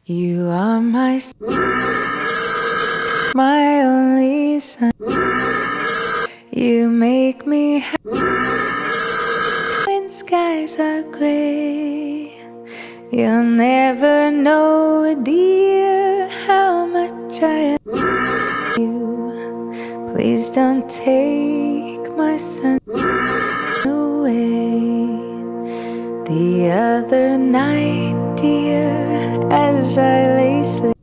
You are my only sun. You make me happy when skies are gray. You'll never know, dear, how much I love you. Please don't take my sun away. The other night, dear, as I lay sleeping,